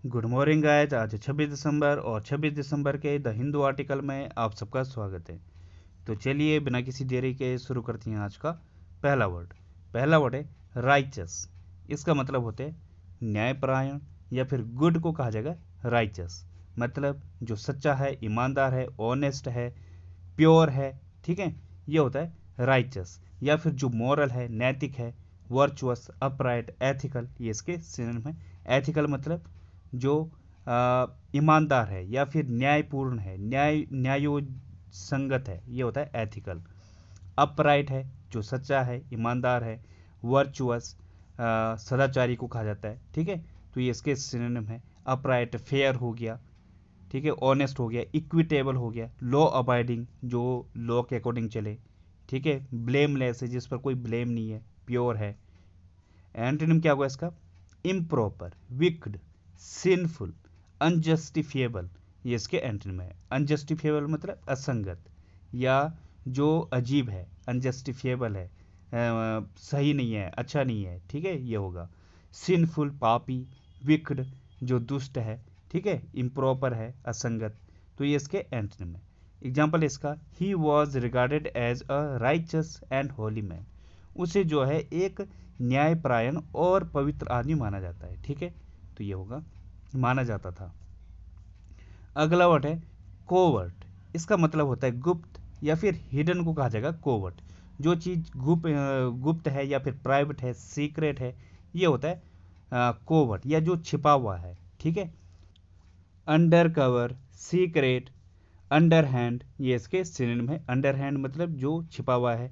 Good morning guys. आज 26 दिसंबर और 26 दिसंबर के द हिंदू आर्टिकल में आप सबका स्वागत है। तो चलिए बिना किसी देरी के शुरू करते हैं आज का पहला वर्ड है राइचस। इसका मतलब होते हैं न्यायपरायण या फिर गुड को कहा जाएगा राइचस। मतलब जो सच्चा है, ईमानदार है, ऑनेस्ट है, प्योर है, ठीक है, ये होता है राइचस। या फिर जो मॉरल है, नैतिक है, वर्चुअस, अपराइट, एथिकल, ये इसके सिनोनिम है। एथिकल मतलब जो ईमानदार है या फिर न्यायपूर्ण है, न्यायोसंगत है, ये होता है एथिकल। अपराइट है, जो सच्चा है, ईमानदार है। वर्चुअस, सदाचारी को कहा जाता है, ठीक है। तो ये इसके सिनोनिम है। अपराइट फेयर हो गया, ठीक है, ऑनेस्ट हो गया, इक्विटेबल हो गया, लॉ अबाइडिंग जो लॉ के अकॉर्डिंग चले, ठीक है, ब्लेमलेस है जिस पर कोई ब्लेम नहीं है, प्योर है। एंटोनिम क्या होगा इसका? इम्प्रॉपर, विक्ड, सिंफुल, अनजस्टिफिएबल, ये इसके एंटोनिम है। अनजस्टिफिएबल मतलब असंगत या जो अजीब है, अनजस्टिफिएबल है, सही नहीं है, अच्छा नहीं है, ठीक है, ये होगा। सिंफुल पापी, विक्ड जो दुष्ट है, ठीक है, इम्प्रॉपर है, असंगत, तो ये इसके एंटोनिम है। एग्जाम्पल इसका, he was regarded as a righteous and holy man. उसे जो है एक न्यायपरायण और पवित्र आदमी माना जाता है, ठीक है, तो ये होगा माना जाता था। अगला वर्ड है कोवर्ट। इसका मतलब होता है गुप्त या फिर हिडन को कहा जाएगा कोवर्ट। जो चीज गुप्त है या फिर प्राइवेट है, सीक्रेट है, ये होता है कोवर्ट या जो छिपा हुआ है, ठीक है। Under cover, secret, under hand, ये इसके सिनोनिम है। अंडर हैंड मतलब जो छिपा हुआ है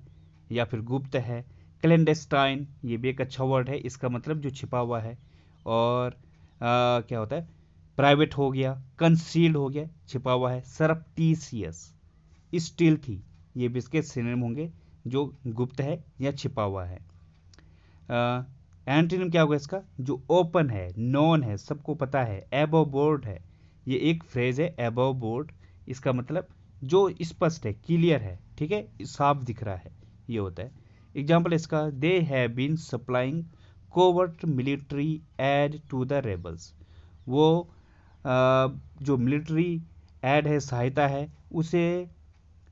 या फिर गुप्त है। क्लेंडेस्टाइन, ये भी एक अच्छा वर्ड है, इसका मतलब जो छिपा हुआ है। और क्या होता है, प्राइवेट हो गया, कंसील्ड हो गया, छिपा हुआ है। सरप्टीसियस, स्टील्थी, ये भी इसके सिनोनिम होंगे, जो गुप्त है या छिपा हुआ है। एंटोनिम क्या होगा इसका? जो ओपन है, नॉन है, सबको पता है, एबव बोर्ड है। ये एक फ्रेज है एबव बोर्ड, इसका मतलब जो स्पष्ट है, क्लियर है, ठीक है, साफ दिख रहा है, ये होता है। एग्जाम्पल इसका, they have been supplying covert military aid to the rebels. वो जो मिलिट्री एड है, सहायता है, उसे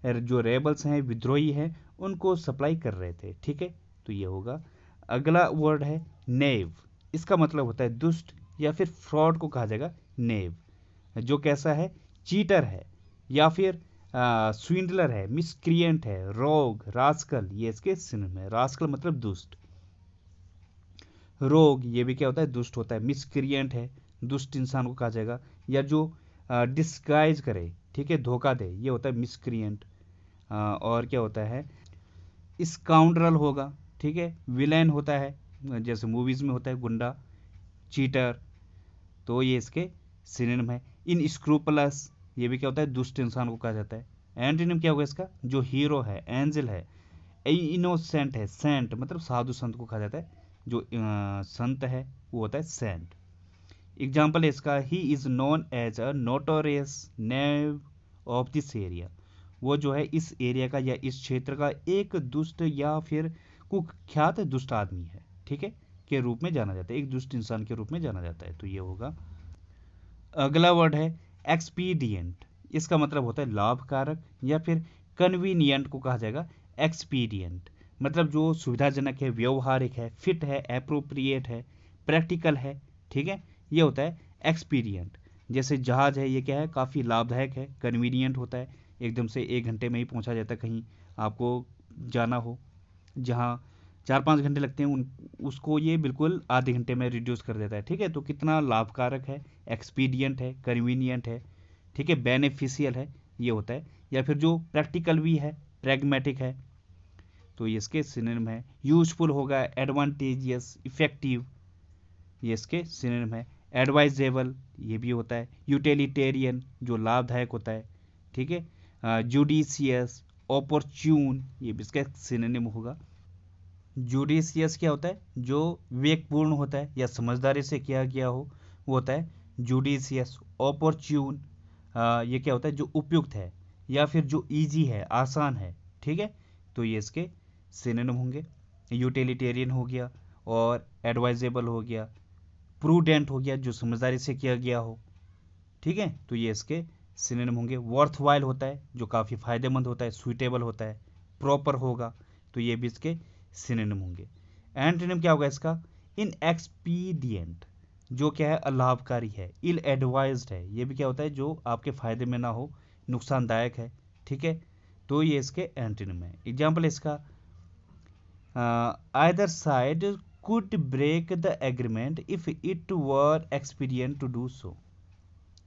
जो रेबल्स हैं, विद्रोही हैं, उनको सप्लाई कर रहे थे, ठीक है, तो ये होगा। अगला वर्ड है नेव। इसका मतलब होता है दुष्ट या फिर फ्रॉड को कहा जाएगा नेव। जो कैसा है, चीटर है या फिर स्विंडलर है, मिसक्रिएंट है, रोग, रास्कल, ये इसके सिनोनिम है। रास्कल मतलब दुष्ट। रोग, ये भी क्या होता है, दुष्ट होता है। मिसक्रिएंट है, दुष्ट इंसान को कहा जाएगा, या जो डिस्गाइज करे, ठीक है, धोखा दे, ये होता है मिसक्रिएंट। और क्या होता है, स्काउंड्रल होगा, ठीक है, विलेन होता है, जैसे मूवीज में होता है गुंडा, चीटर, तो ये इसके सिनोनिम है। इन स्क्रूपलस, ये भी क्या होता है, दुष्ट इंसान को कहा जाता है। एंटोनिम क्या होगा इसका? जो हीरो है, एंजल है। इनोसेंट है, सेंट मतलब साधु संत को कहा जाता है। जो संत है वो होता है सेंट। एग्जाम्पल है इसका, he is known as a notorious knave of this area. वो जो है इस एरिया का या इस क्षेत्र का एक दुष्ट या फिर कुख्यात दुष्ट आदमी है, ठीक है, के रूप में जाना जाता है, एक दुष्ट इंसान के रूप में जाना जाता है, तो ये होगा। अगला वर्ड है एक्सपीडियंट। इसका मतलब होता है लाभकारक या फिर कन्वीनियंट को कहा जाएगा एक्सपीडियंट। मतलब जो सुविधाजनक है, व्यवहारिक है, फिट है, अप्रोप्रिएट है, प्रैक्टिकल है, ठीक है, ये होता है एक्सपीडियंट। जैसे जहाज है, ये क्या है, काफ़ी लाभदायक है, कन्वीनियंट होता है, एकदम से 1 घंटे में ही पहुंचा जाता है कहीं आपको जाना हो, जहाँ 4-5 घंटे लगते हैं उसको ये बिल्कुल आधे घंटे में रिड्यूस कर देता है, ठीक है। तो कितना लाभकारक है, एक्सपीडियंट है, कन्वीनियंट है, ठीक है, बेनिफिशियल है, ये होता है। या फिर जो प्रैक्टिकल भी है, प्रैग्मेटिक है, तो ये इसके सिनोनिम है। यूजफुल होगा, एडवांटेजियस, इफेक्टिव, ये इसके सिनोनिम है। एडवाइजेबल, ये भी होता है। यूटिलिटेरियन, जो लाभदायक होता है, ठीक है। जुडिशियस, ऑपरच्यून, ये भी इसका सिनोनिम होगा। जुडिशियस क्या होता है? जो विवेकपूर्ण होता है या समझदारी से किया गया हो, वो होता है जुडिशियस। ऑपरच्यून, ये क्या होता है? जो उपयुक्त है या फिर जो इजी है, आसान है, ठीक है, तो ये इसके सिनोनिम होंगे। यूटिलिटेरियन हो गया और एडवाइजेबल हो गया, प्रूडेंट हो गया, जो समझदारी से किया गया हो, ठीक है, तो ये इसके सिनोनिम होंगे। वर्थवाइल होता है, जो काफ़ी फायदेमंद होता है, सुइटेबल होता है, प्रॉपर होगा, तो ये भी इसके सिनोनिम होंगे। एंटोनिम क्या होगा इसका? इनएक्सपीडिएंट, जो क्या है, अलाभकारी है, इल एडवाइज्ड है, ये भी क्या होता है, जो आपके फायदे में ना हो, नुकसानदायक है, ठीक है, तो ये इसके एंटोनिम है। एग्जाम्पल इसका, either side could break the agreement if it were expedient to do so.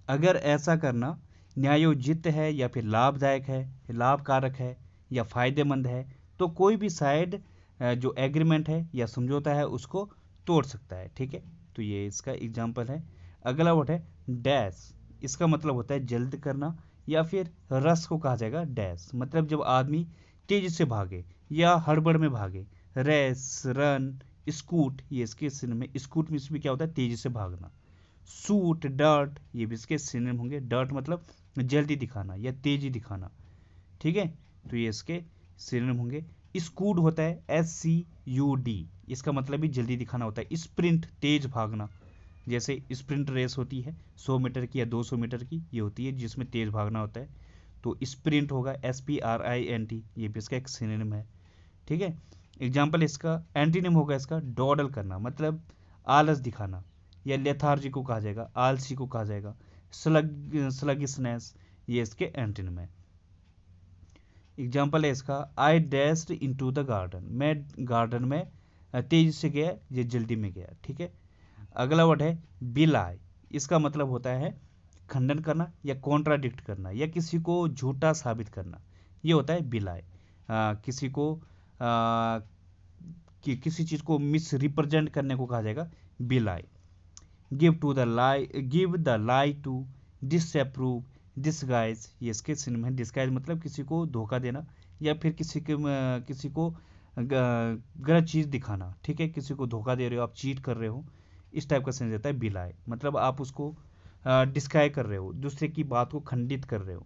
अगर ऐसा करना न्यायोचित है या फिर लाभदायक है, लाभकारक है या फायदेमंद है, तो कोई भी साइड जो एग्रीमेंट है या समझौता है उसको तोड़ सकता है, ठीक है, तो ये इसका एग्जाम्पल है। अगला वर्ड है डैश, इसका मतलब होता है जल्द करना, या फिर रस को कहा जाएगा डैश, मतलब जब आदमी तेजी से भागे या हड़बड़ में भागे, रेस, रन, स्कूट, ये इसके सिनोनिम में, स्कूट मीन्स भी क्या होता है, तेजी से भागना। सूट, डर्ट, ये भी इसके सिनोनिम होंगे। डर्ट मतलब जल्दी दिखाना या तेजी दिखाना, ठीक है, तो ये इसके सिनोनिम होंगे। स्कूड होता है SCUD, इसका मतलब भी जल्दी दिखाना होता है। स्प्रिंट, तेज भागना, जैसे स्प्रिंट रेस होती है 100 मीटर की या 200 मीटर की, ये होती है जिसमें तेज भागना होता है, तो स्प्रिंट होगा SPRINT, ये भी इसका एक सिनोनिम है, ठीक है। एग्जाम्पल इसका, एंटीनिम होगा इसका डॉडल करना, मतलब आलस दिखाना, या लेथार्जी को कहा जाएगा, आलसी को कहा जाएगा, स्लगिसनेस, ये इसके एंटीनिम है। एग्जाम्पल है इसका, आई डैश्ड इनटू द गार्डन, मैं गार्डन में तेजी से गया या जल्दी में गया, ठीक है। अगला वर्ड है बिलाई, इसका मतलब होता है खंडन करना या कॉन्ट्राडिक्ट करना या किसी को झूठा साबित करना, ये होता है बिलाई। किसी को किसी चीज़ को मिस रिप्रेजेंट करने को कहा जाएगा belie. Give the lie to, disapprove, disguise, ये इसके सिनोनिम है। डिसगाइज मतलब किसी को धोखा देना या फिर किसी को गलत चीज़ दिखाना, ठीक है, किसी को धोखा दे रहे हो, आप चीट कर रहे हो, इस टाइप का सेंस देता है बिलाई, मतलब आप उसको डिस्क्राइब कर रहे हो, दूसरे की बात को खंडित कर रहे हो,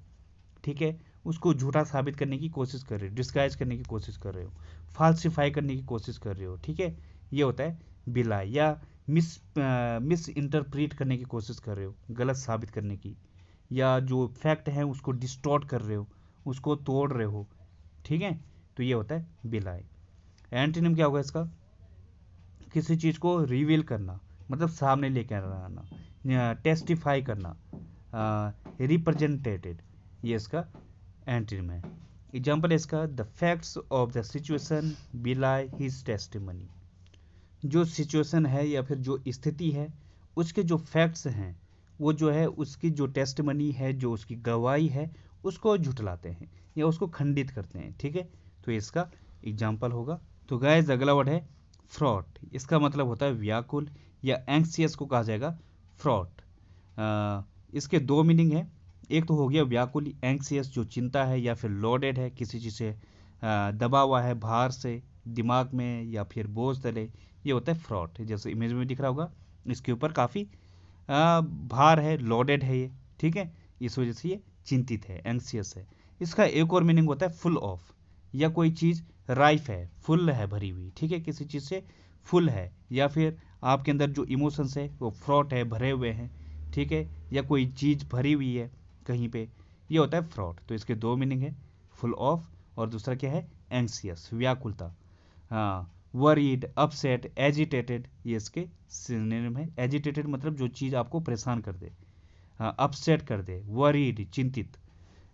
ठीक है, उसको झूठा साबित करने की कोशिश कर रहे हो, डिस्गाइज करने की कोशिश कर रहे हो, फाल्सिफाई करने की कोशिश कर रहे हो, ठीक है, ये होता है बिलाई। या मिस इंटरप्रीट करने की कोशिश कर रहे हो, गलत साबित करने की, या जो फैक्ट है उसको डिस्टॉर्ट कर रहे हो, उसको तोड़ रहे हो, ठीक है, तो ये होता है बिलाई। एंटीनिम क्या होगा इसका? किसी चीज़ को रिवील करना, मतलब सामने लेकर आना, टेस्टिफाई करना, रिप्रेजेंटेटेड, ये इसका एंटीनिम है। एग्जाम्पल है इसका, the facts of the situation बिलाई हिज टेस्टिमनी, जो सिचुएशन है या फिर जो स्थिति है उसके जो फैक्ट्स हैं वो जो है उसकी जो टेस्टिमनी है, जो उसकी गवाही है, उसको झुठलाते हैं या उसको खंडित करते हैं, ठीक है, तो इसका एग्जाम्पल होगा। तो गाइस अगला वर्ड है फ्रॉट, इसका मतलब होता है व्याकुल या एंक्सियस को कहा जाएगा फ्रॉट। इसके दो मीनिंग है, एक तो हो गया व्याकुल, एंक्सियस जो चिंता है या फिर लोडेड है, किसी चीज़ से दबा हुआ है, भार से, दिमाग में या फिर बोझ तले, ये होता है फ्रॉट। जैसे इमेज में दिख रहा होगा, इसके ऊपर काफ़ी भार है, लोडेड है ये, ठीक है, इस वजह से ये चिंतित है, एंक्सियस है। इसका एक और मीनिंग होता है फुल ऑफ, या कोई चीज़ राइफ है, फुल है, भरी हुई, ठीक है, किसी चीज़ से फुल है, या फिर आपके अंदर जो इमोशंस है वो फ्रॉट है, भरे हुए हैं, ठीक है, या कोई चीज़ भरी हुई है कहीं पे, ये होता है फ्रॉट। तो इसके दो मीनिंग है, फुल ऑफ और दूसरा क्या है, एंक्सियस, व्याकुलता। हाँ, वरीड, अपसेट, एजिटेटेड, ये इसके सिनोनिम है। एजिटेटेड मतलब जो चीज़ आपको परेशान कर दे, अपसेट कर दे, वरीड, चिंतित।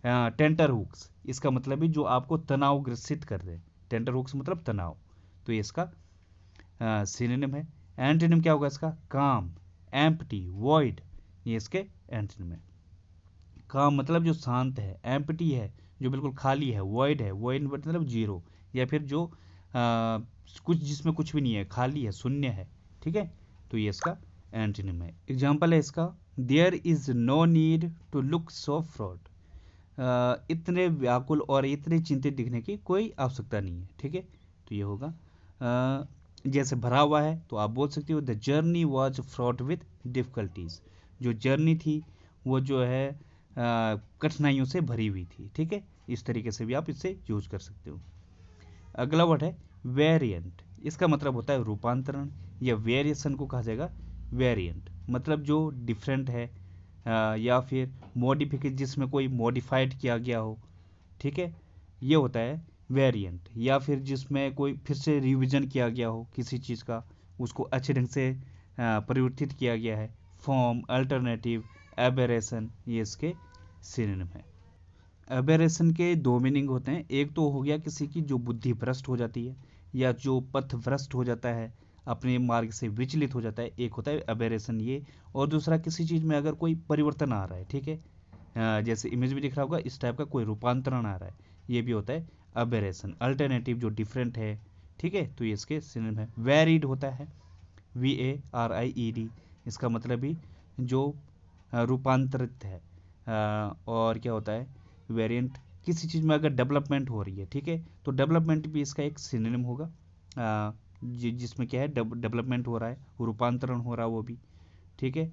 टेंटर हुक्स, इसका मतलब भी जो आपको तनाव ग्रसित कर दे, टेंटर हुक्स मतलब तनाव, तो ये इसका सिनोनिम है। एंटोनिम क्या होगा इसका? काम, एम्प्टी, वॉइड, ये इसके एंटोनिम है। काम मतलब जो शांत है, एम्प्टी है जो बिल्कुल खाली है, वॉइड है, वॉइड मतलब जीरो, या फिर जो कुछ जिसमें कुछ भी नहीं है, खाली है, शून्य है, ठीक है, तो ये इसका एंटोनिम है। एग्जाम्पल है इसका, there is no need to look so fraught, इतने व्याकुल और इतने चिंतित दिखने की कोई आवश्यकता नहीं है, ठीक है, तो ये होगा। जैसे भरा हुआ है तो आप बोल सकते हो the journey was fraud with difficulties, जो जर्नी थी वो जो है कठिनाइयों से भरी हुई थी, ठीक है, इस तरीके से भी आप इससे यूज कर सकते हो। अगला वर्ड है वेरिएंट, इसका मतलब होता है रूपांतरण या वेरिएशन को कहा जाएगा वेरिएंट मतलब जो डिफरेंट है, या फिर मॉडिफिकेशन जिसमें कोई मॉडिफाइड किया गया हो, ठीक है, ये होता है वेरिएंट। या फिर जिसमें कोई फिर से रिवीजन किया गया हो किसी चीज़ का, उसको अच्छे ढंग से परिवर्तित किया गया है। फॉर्म, अल्टरनेटिव, एबेरेशन, ये इसके सिनोनिम है। एबेरेशन के दो मीनिंग होते हैं। एक तो हो गया किसी की जो बुद्धि भ्रष्ट हो जाती है या जो पथ भ्रष्ट हो जाता है, अपने मार्ग से विचलित हो जाता है, एक होता है एबेरेशन ये। और दूसरा किसी चीज़ में अगर कोई परिवर्तन आ रहा है, ठीक है, जैसे इमेज में दिख रहा होगा, इस टाइप का कोई रूपांतरण आ रहा है, ये भी होता है अबेरेशन। अल्टरनेटिव जो डिफरेंट है, ठीक है, तो ये इसके सिनोनिम है। वेरिड होता है VARIED, इसका मतलब भी जो रूपांतरित है। और क्या होता है वेरिएंट, किसी चीज़ में अगर डेवलपमेंट हो रही है, ठीक है, तो डेवलपमेंट भी इसका एक सिनोनिम होगा। जिसमें क्या है डेवलपमेंट हो रहा है, रूपांतरण हो रहा है वो भी, ठीक है,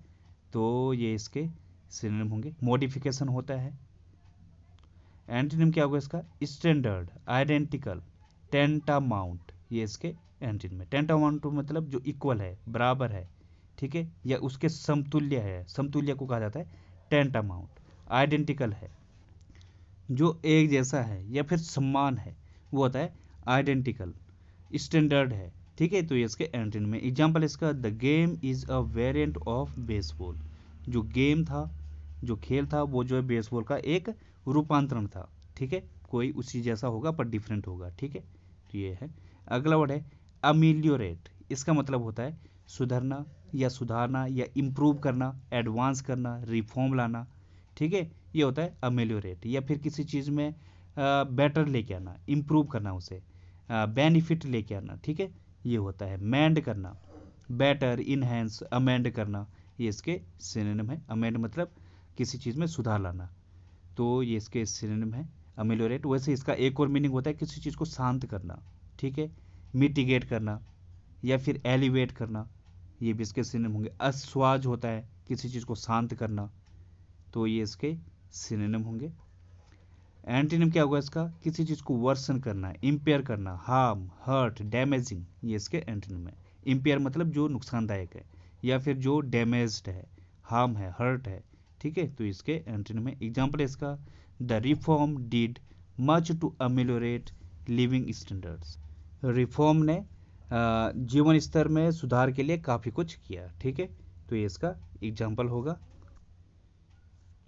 तो ये इसके सिनोनिम होंगे। मॉडिफिकेशन होता है। एंटीनिम क्या होगा इसका? स्टैंडर्ड, आइडेंटिकल, टेंटामाउंट, ये इसके एंटीनिम है। टेंटामाउंट मतलब जो इक्वल है, बराबर है, ठीक है, या उसके समतुल्य है, समतुल्य को कहा जाता है टेंटामाउंट। आइडेंटिकल है, जो एक जैसा है या फिर समान है, वो होता है आइडेंटिकल। स्टैंडर्ड है, ठीक है, तो ये इसके एंटीनिम में। एग्जांपल इसका, the game is a variant of baseball. जो गेम था, जो खेल था, वो जो है बेसबॉल का एक रूपांतरण था, ठीक है, कोई उसी जैसा होगा पर डिफरेंट होगा, ठीक है, तो ये है। अगला वर्ड है अमिलियोरेट। इसका मतलब होता है सुधरना या सुधारना या इम्प्रूव करना, एडवांस करना, रिफॉर्म लाना, ठीक है, ये होता है अमेलियोरेट। या फिर किसी चीज़ में बेटर लेके आना, इम्प्रूव करना, उसे बेनिफिट लेके आना, ठीक है, ये होता है मेंड करना, बेटर, इनहेंस, अमेंड करना, ये इसके सिनोनिम है। अमेंड मतलब किसी चीज़ में सुधार लाना, तो ये इसके सिनोनिम है अमेलियोरेट। वैसे इसका एक और मीनिंग होता है किसी चीज़ को शांत करना, ठीक है, मिटिगेट करना या फिर एलिवेट करना, ये भी इसके सिनोनिम होंगे। अस्वाज होता है किसी चीज़ को शांत करना, तो ये इसके सिनोनिम होंगे। एंटीनिम क्या होगा इसका? किसी चीज़ को वर्सन करना, इम्पेयर करना, हार्म, हर्ट, डैमेजिंग, ये इसके एंटीनिम है। इम्पेयर मतलब जो नुकसानदायक है, या फिर जो डैमेज्ड है, हार्म है, हर्ट है, ठीक है, तो इसके एंटीनिम है। एग्जाम्पल है इसका, the reform did much to ameliorate living standards. Reform ने जीवन स्तर में सुधार के लिए काफ़ी कुछ किया, ठीक है, तो ये इसका एग्जाम्पल होगा।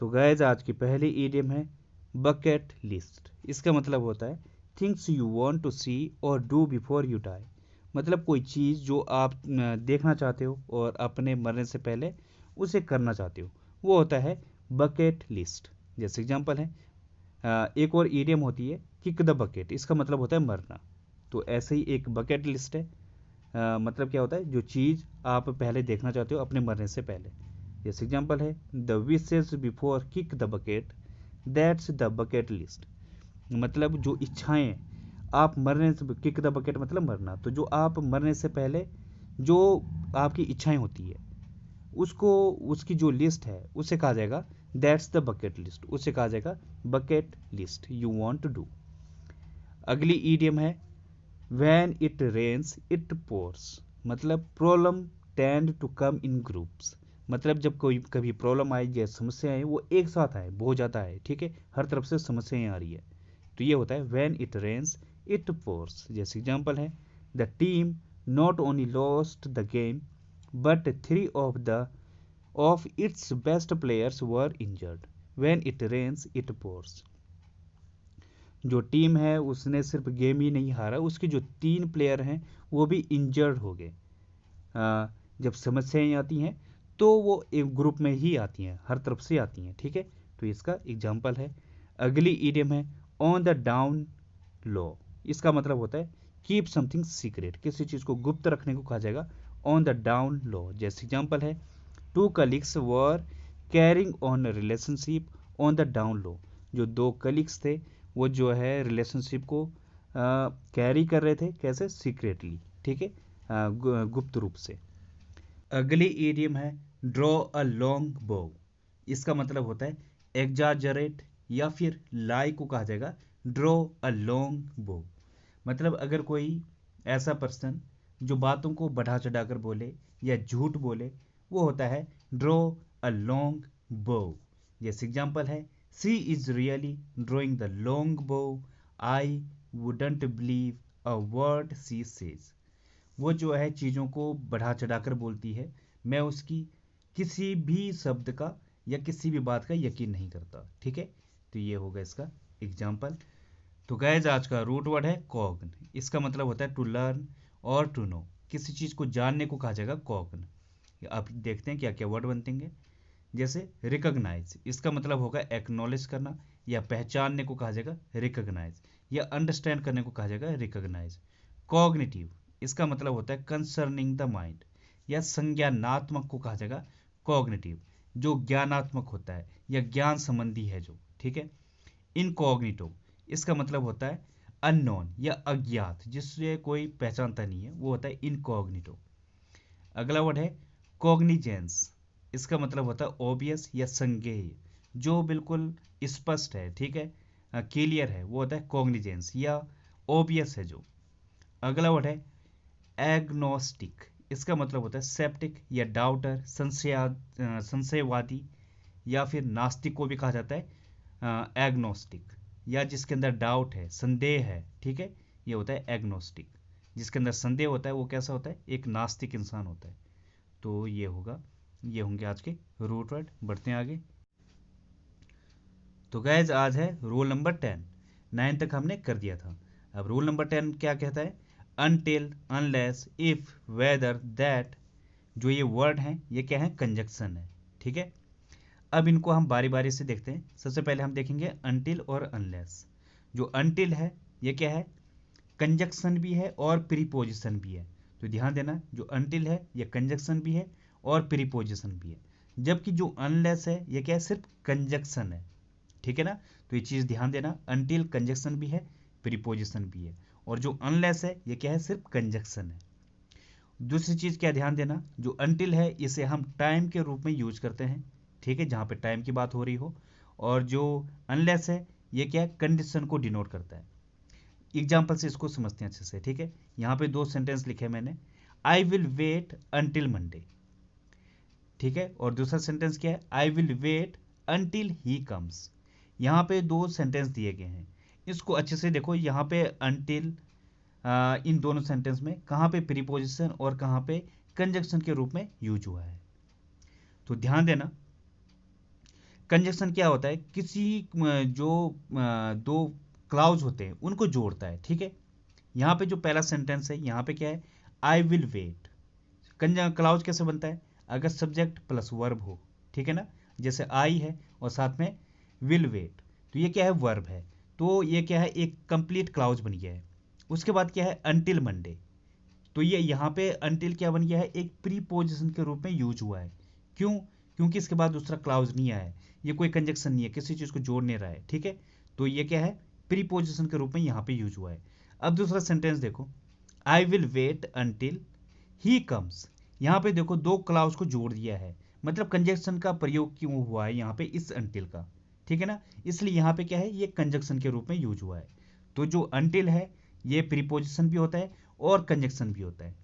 तो गाइस आज की पहली ईडियम है बकेट लिस्ट। इसका मतलब होता है थिंग्स यू वांट टू सी और डू बिफोर यू डाई। मतलब कोई चीज़ जो आप देखना चाहते हो और अपने मरने से पहले उसे करना चाहते हो, वो होता है बकेट लिस्ट। जैसे एग्जांपल है, एक और ईडियम होती है किक द बकेट। इसका मतलब होता है मरना। तो ऐसे ही एक बकेट लिस्ट है, मतलब क्या होता है जो चीज़ आप पहले देखना चाहते हो अपने मरने से पहले। जैसे एग्जांपल है, the wishes before kick the bucket, that's the bucket list. मतलब जो इच्छाएं आप मरने से, किक द बकेट मतलब मरना, तो जो आप मरने से पहले जो आपकी इच्छाएं होती है, उसको, उसकी जो लिस्ट है उसे कहा जाएगा दैट्स द बकेट लिस्ट, उसे कहा जाएगा bucket list you want to do. अगली ईडियम है when it rains it pours. मतलब problem tend to come in groups. मतलब जब कोई कभी प्रॉब्लम आए या समस्या आए, वो एक साथ आए, बहुत ज़्यादा है, ठीक है, हर तरफ से समस्याएं आ रही है, तो ये होता है when it rains it pours. जैसे एग्जांपल है, the team not only lost the game but 3 of its best players were injured when it rains it pours. जो टीम है उसने सिर्फ गेम ही नहीं हारा, उसके जो 3 प्लेयर हैं वो भी इंजर्ड हो गए। जब समस्याएं आती हैं तो वो एक ग्रुप में ही आती हैं, हर तरफ से आती हैं, ठीक है, तो इसका एग्जाम्पल है। अगली ईडियम है ऑन द डाउन लो। इसका मतलब होता है कीप समथिंग सीक्रेट। किसी चीज़ को गुप्त रखने को कहा जाएगा ऑन द डाउन लो। जैसे एग्जाम्पल है, 2 colleagues were carrying on relationship on the down low. जो 2 कलीग्स थे वो जो है रिलेशनशिप को कैरी कर रहे थे, कैसे? सीक्रेटली, ठीक है, गुप्त रूप से। अगली ईडियम है ड्रॉ अ लॉन्ग बो। इसका मतलब होता है एग्जाजरेट या फिर लाई को कहा जाएगा ड्रॉ अ लॉन्ग बो। मतलब अगर कोई ऐसा पर्सन जो बातों को बढ़ा चढ़ाकर बोले या झूठ बोले, वो होता है ड्रॉ अ लॉन्ग बो। जैसे एग्जाम्पल है, she is really drawing the long bow, I wouldn't believe a word she says. वो जो है चीज़ों को बढ़ा चढ़ाकर बोलती है, मैं उसकी किसी भी शब्द का या किसी भी बात का यकीन नहीं करता। ठीक है, तो ये होगा इसका एग्जाम्पल। तो गैज आज का रूट वर्ड है कॉग्न। इसका मतलब होता है टू लर्न और टू नो। किसी चीज़ को जानने को कहा जाएगा कॉग्न। आप देखते हैं क्या क्या वर्ड बनते हैं। जैसे रिकॉग्नाइज, इसका मतलब होगा एक्नॉलेज करना या पहचानने को कहा जाएगा रिकॉग्नाइज, या अंडरस्टैंड करने को कहा जाएगा रिकॉग्नाइज। कॉग्निटिव, इसका मतलब होता है कंसर्निंग द माइंड या संज्ञानात्मक को कहा जाएगा कॉग्निटिव, जो ज्ञानात्मक होता है या ज्ञान संबंधी है जो। ठीक है। इनकॉग्निटो, इसका मतलब होता है अननोन या अज्ञात, जिससे कोई पहचानता नहीं है, वो होता है इनकॉग्निटो। अगला वर्ड है कॉग्निजेंस। इसका मतलब होता है ऑब्वियस या संज्ञेय, जो बिल्कुल स्पष्ट है। ठीक है, क्लियर है, वो होता है कॉग्निजेंस या ऑब्वियस है जो। अगला वर्ड है एग्नोस्टिक। इसका मतलब होता है सेप्टिक या डाउटर, संशयवादी, या फिर नास्तिक को भी कहा जाता है एग्नोस्टिक, या जिसके अंदर डाउट है, संदेह है। ठीक है, ये होता है एग्नोस्टिक। जिसके अंदर संदेह होता है वो कैसा होता है, एक नास्तिक इंसान होता है। तो ये होगा, ये होंगे आज के रूट वर्ड। बढ़ते हैं आगे। तो गैज आज है रूल नंबर 10। 9 तक हमने कर दिया था। अब रूल नंबर 10 क्या कहता है, until, unless, if, whether, that. जो ये वर्ड हैं ये क्या है, कंजक्शन है। ठीक है, अब इनको हम बारी बारी से देखते हैं। सबसे पहले हम देखेंगे अनटिल और अनलेस। जो अनटिल है ये क्या है, कंजक्शन भी है और प्रीपोजिशन भी है। तो ध्यान देना, जो अनटिल है ये कंजक्शन भी है और प्रीपोजिशन भी है, जबकि जो अनलेस है ये क्या है, सिर्फ कंजक्शन है। ठीक है ना, तो ये चीज़ ध्यान देना, अनटिल कंजक्शन भी है, प्रीपोजिशन भी है, और जो अनलेस है ये क्या है, सिर्फ कंजक्शन है। दूसरी चीज़ क्या ध्यान देना, जो अनटिल है इसे हम टाइम के रूप में यूज करते हैं। ठीक है, जहाँ पे टाइम की बात हो रही हो। और जो अनलेस है ये क्या है, कंडीशन को डिनोट करता है। एग्जाम्पल से इसको समझते हैं अच्छे से। ठीक है, यहाँ पे 2 सेंटेंस लिखे मैंने, I will wait until Monday. ठीक है, और दूसरा सेंटेंस क्या है, I will wait until he comes. यहाँ पे 2 सेंटेंस दिए गए हैं, इसको अच्छे से देखो। यहाँ पे अनटिल इन दोनों सेंटेंस में कहाँ पे प्रीपोजिशन और कहाँ पे कंजक्शन के रूप में यूज हुआ है। तो ध्यान देना, कंजक्शन क्या होता है, किसी जो दो क्लाउज होते हैं उनको जोड़ता है। ठीक है, यहाँ पे जो पहला सेंटेंस है यहाँ पे क्या है, आई विल वेट। क्लाउज कैसे बनता है, अगर सब्जेक्ट प्लस वर्ब हो। ठीक है ना, जैसे आई है और साथ में विल वेट, तो ये क्या है, वर्ब है। तो ये क्या है, एक कंप्लीट क्लाउज बन गया है। उसके बाद क्या है, अनटिल मंडे। तो ये यहाँ पे अनटिल क्या बन गया है, एक प्रीपोजिशन के रूप में यूज हुआ है। क्यों, क्योंकि इसके बाद दूसरा क्लाउज नहीं आया है, ये कोई कंजक्शन नहीं है, किसी चीज को जोड़ नहीं रहा है। ठीक है, तो ये क्या है, प्रीपोजिशन के रूप में यहाँ पे यूज हुआ है। अब दूसरा सेंटेंस देखो, I will wait until he comes. यहाँ पे देखो 2 क्लाउज को जोड़ दिया है, मतलब कंजक्शन का प्रयोग क्यों हुआ है यहाँ पे इस अनटिल का। ठीक है ना, इसलिए यहाँ पे क्या है, ये कंजक्शन के रूप में यूज हुआ है। तो जो अनटिल है ये प्रीपोजिशन भी होता है और कंजक्शन भी होता है।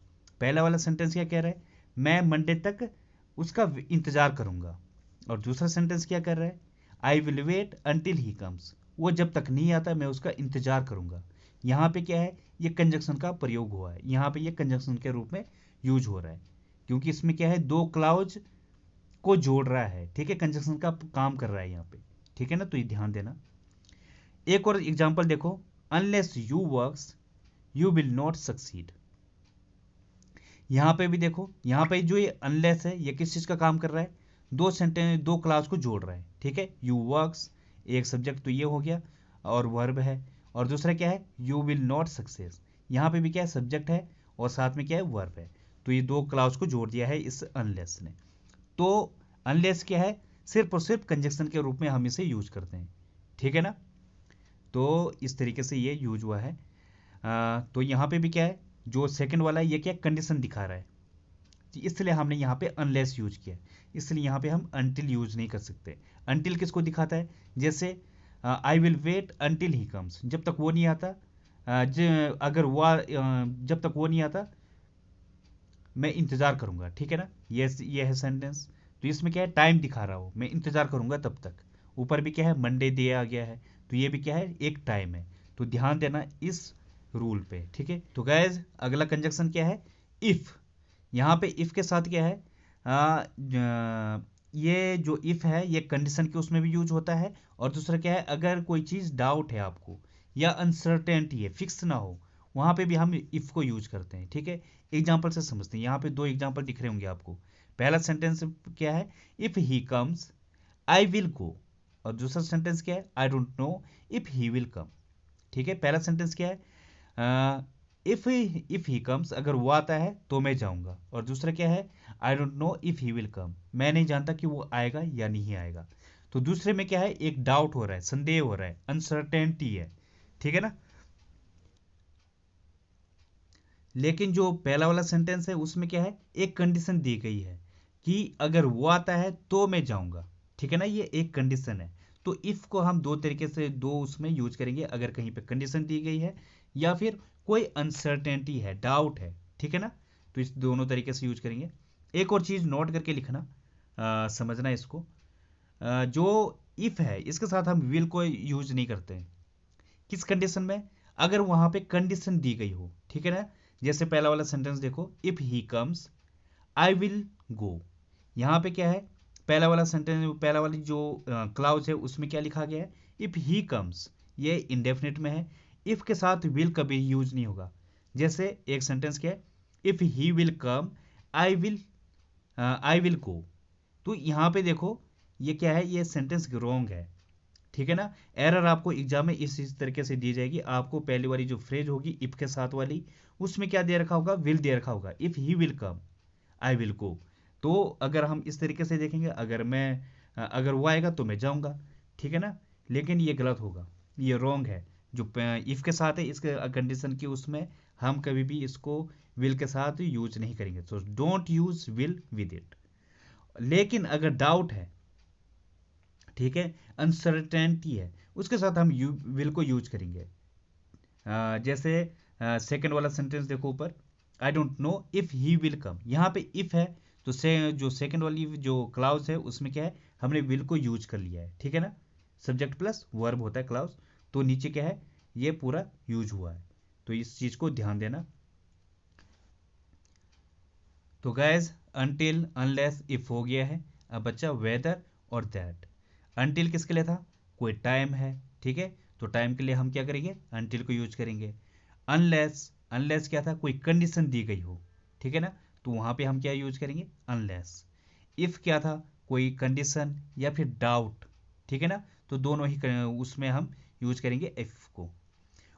पहला वाला सेंटेंस क्या कह रहा है, मैं मंडे तक उसका इंतजार करूंगा। और दूसरा सेंटेंस क्या कर रहा है, I will wait until he comes, वो जब तक नहीं आता मैं उसका इंतजार करूंगा। यहाँ पे क्या है, ये कंजक्शन का प्रयोग हुआ है, यहाँ पे ये कंजक्शन के रूप में यूज हो रहा है, क्योंकि इसमें क्या है, 2 क्लाउज को जोड़ रहा है। ठीक है, कंजक्शन का काम कर रहा है यहाँ पे। ठीक है ना, तो ये ध्यान देना। एक और एग्जांपल देखो, unless you works you will not succeed. यहां पे भी देखो, यहां पे जो ये अनलेस है ये किस चीज का काम कर रहा है, 2 सेंटेंस 2 क्लास को जोड़ रहा है। ठीक है, यू वर्क्स एक सब्जेक्ट तो ये हो गया और वर्ब है, और दूसरा क्या है, यू विल नॉट सक्सेस। यहां पे भी क्या है, सब्जेक्ट है और साथ में क्या है, वर्ब है। तो ये 2 क्लास को जोड़ दिया है इस अनलेस ने। तो अनलेस क्या है, सिर्फ और सिर्फ कंजक्शन के रूप में हम इसे यूज करते हैं। ठीक है ना, तो इस तरीके से ये यूज हुआ है। तो यहाँ पे भी क्या है, जो सेकंड वाला है ये क्या कंडीशन दिखा रहा है, इसलिए हमने यहाँ पे अनलेस यूज किया। इसलिए यहाँ पे हम अनटिल यूज नहीं कर सकते। अनटिल किसको दिखाता है, जैसे I will wait until he comes, जब तक वो नहीं आता, अगर वो जब तक वो नहीं आता मैं इंतज़ार करूँगा, ठीक है ना, ये है सेंटेंस। तो इसमें क्या है, टाइम दिखा रहा हो, मैं इंतज़ार करूँगा तब तक। ऊपर भी क्या है, मंडे दिया गया है, तो ये भी क्या है, एक टाइम है। तो ध्यान देना इस रूल पे, ठीक है। तो गाइज अगला कंजक्शन क्या है, इफ़। यहाँ पे इफ़ के साथ क्या है, ये जो इफ़ है ये कंडीशन के उसमें भी यूज होता है। और दूसरा क्या है, अगर कोई चीज़ डाउट है आपको या अनसर्टेनिटी है, फिक्स ना हो, वहाँ पे भी हम इफ़ को यूज करते हैं, ठीक है। एग्जाम्पल से समझते हैं, यहाँ पे दो एग्जाम्पल दिख रहे होंगे आपको। पहला सेंटेंस क्या है, if he comes I will go. और दूसरा सेंटेंस क्या है, I don't know if he will come, ठीक है। पहला सेंटेंस क्या है, इफ ही कम्स, अगर वो आता है तो मैं जाऊंगा। और दूसरा क्या है, I don't know if he will come, मैं नहीं जानता कि वो आएगा या नहीं आएगा। तो दूसरे में क्या है, एक डाउट हो रहा है, संदेह हो रहा है, अनसर्टेनिटी है, ठीक है ना। लेकिन जो पहला वाला सेंटेंस है उसमें क्या है, एक कंडीशन दी गई है कि अगर वो आता है तो मैं जाऊंगा, ठीक है ना, ये एक कंडीशन है। तो इफ को हम दो तरीके से, दो उसमें यूज करेंगे, अगर कहीं पे कंडीशन दी गई है या फिर कोई अनसर्टेनिटी है, डाउट है, ठीक है ना। तो इस दोनों तरीके से यूज करेंगे। एक और चीज नोट करके लिखना, समझना इसको। जो इफ है इसके साथ हम विल को यूज नहीं करते हैं। किस कंडीशन में, अगर वहां पे कंडीशन दी गई हो, ठीक है ना। जैसे पहला वाला सेंटेंस देखो, if he comes I will go. यहाँ पे क्या है, पहला वाला सेंटेंस, पहला वाली जो क्लाउज है उसमें क्या लिखा गया है, इफ ही कम्स, ये इंडेफिनिट में है। इफ के साथ विल कभी यूज नहीं होगा। जैसे एक सेंटेंस क्या है, if he will come I will go. तो यहाँ पे देखो ये क्या है, ये सेंटेंस रॉन्ग है, ठीक है ना। एरर आपको एग्जाम में इस तरीके से दी जाएगी। आपको पहली वाली जो फ्रेज होगी इफ के साथ वाली, उसमें क्या दे रखा होगा, विल दे रखा होगा, if he will come I will go. तो अगर हम इस तरीके से देखेंगे, अगर वो आएगा तो मैं जाऊंगा, ठीक है ना। लेकिन ये गलत होगा, ये रॉन्ग है। जो इफ के साथ है इसके कंडीशन की, उसमें हम कभी भी इसको विल के साथ यूज नहीं करेंगे। तो don't use will with it. लेकिन अगर डाउट है, ठीक है, अनसर्टेनिटी है, उसके साथ हम विल को यूज करेंगे। जैसे सेकंड वाला सेंटेंस देखो ऊपर, I don't know if he will come. यहाँ पे इफ है, तो जो सेकंड वाली जो क्लाउज है उसमें क्या है, हमने विल को यूज कर लिया है, ठीक है ना। सब्जेक्ट प्लस वर्ब होता है क्लाउज। तो नीचे क्या है, ये पूरा यूज हुआ है। तो इस चीज को ध्यान देना। तो गैस अनटिल अनलेस इफ हो गया है। अब बच्चा वेदर और दैट। अनटिल किसके लिए था, कोई टाइम है, ठीक है। तो टाइम के लिए हम क्या करेंगे, अनटिल को यूज करेंगे। अनलेस, अनलेस क्या था, कोई कंडीशन दी गई हो, ठीक है ना। तो वहां पे हम क्या यूज करेंगे, अनलेस। इफ क्या था, कोई कंडीशन या फिर डाउट, ठीक है ना। तो दोनों ही उसमें हम यूज करेंगे इफ को।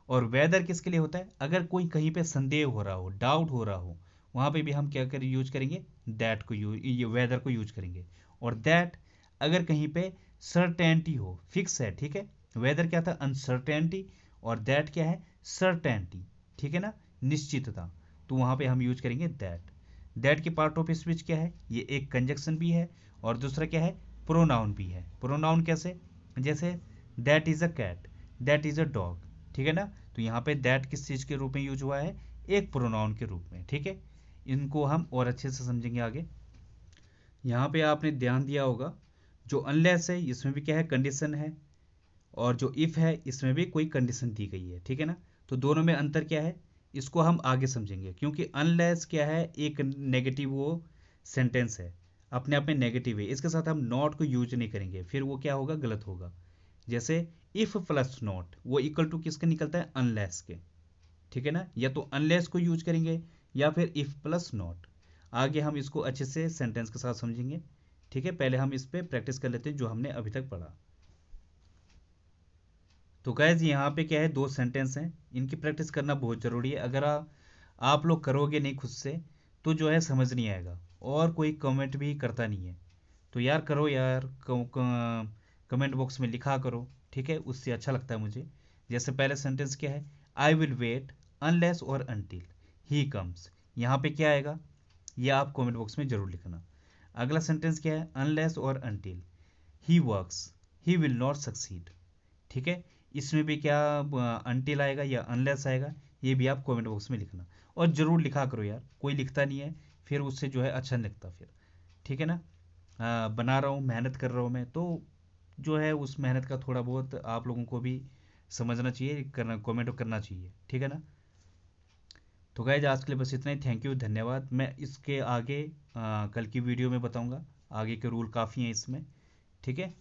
और वेदर किसके लिए होता है, अगर कोई कहीं पे संदेह हो रहा हो, डाउट हो रहा हो, वहां पे भी हम क्या कर यूज करेंगे, दैट को ये वेदर को यूज करेंगे। और दैट अगर कहीं पे सर्टेनिटी हो, फिक्स है, ठीक है। वेदर क्या था, अनसर्टेनिटी, और दैट क्या है, सर्टेनिटी, ठीक है ना, निश्चितता। तो वहां पे हम यूज करेंगे दैट। दैट के पार्ट ऑफ स्पीच क्या है, ये एक कंजक्शन भी है और दूसरा क्या है, प्रोनाउन भी है। प्रोनाउन कैसे, जैसे that is a cat, that is a dog, ठीक है ना। तो यहाँ पे दैट किस चीज के रूप में यूज हुआ है, एक प्रोनाउन के रूप में, ठीक है। इनको हम और अच्छे से समझेंगे आगे। यहाँ पे आपने ध्यान दिया होगा, जो अनलेस है इसमें भी क्या है, कंडीशन है। और जो इफ है इसमें भी कोई कंडीशन दी गई है, ठीक है ना। तो दोनों में अंतर क्या है, इसको हम आगे समझेंगे। क्योंकि अनलेस क्या है, एक नेगेटिव वो सेंटेंस है, अपने आप में नेगेटिव है, इसके साथ हम नॉट को यूज नहीं करेंगे, फिर वो क्या होगा, गलत होगा। जैसे इफ प्लस नॉट वो इक्वल टू किसके निकलता है, अनलेस के, ठीक है ना। या तो अनलेस को यूज करेंगे या फिर इफ प्लस नॉट। आगे हम इसको अच्छे से सेंटेंस के साथ समझेंगे, ठीक है। पहले हम इस पे प्रैक्टिस कर लेते हैं जो हमने अभी तक पढ़ा। तो गैस यहाँ पे क्या है, दो सेंटेंस हैं, इनकी प्रैक्टिस करना बहुत ज़रूरी है। अगर आप लोग करोगे नहीं खुद से तो जो है समझ नहीं आएगा, और कोई कमेंट भी करता नहीं है। तो यार करो यार, कमेंट बॉक्स में लिखा करो, ठीक है, उससे अच्छा लगता है मुझे। जैसे पहले सेंटेंस क्या है, आई विल वेट अनलेस और अनटिल ही कम्स। यहाँ पे क्या आएगा, ये आप कमेंट बॉक्स में जरूर लिखना। अगला सेंटेंस क्या है, अनलेस और until he works he will not succeed, ठीक है। इसमें भी क्या अनटिल आएगा या अनलेस आएगा, ये भी आप कमेंट बॉक्स में लिखना। और जरूर लिखा करो यार, कोई लिखता नहीं है, फिर उससे जो है अच्छा नहीं लगता फिर। ठीक है ना। बना रहा हूँ, मेहनत कर रहा हूँ मैं, तो जो है उस मेहनत का थोड़ा बहुत आप लोगों को भी समझना चाहिए, करना, कमेंट करना चाहिए। ठीक है ना। तो गाइज आज के लिए बस इतना ही। थैंक यू, धन्यवाद। मैं इसके आगे कल की वीडियो में बताऊंगा, आगे के रूल काफ़ी हैं इसमें। ठीक है।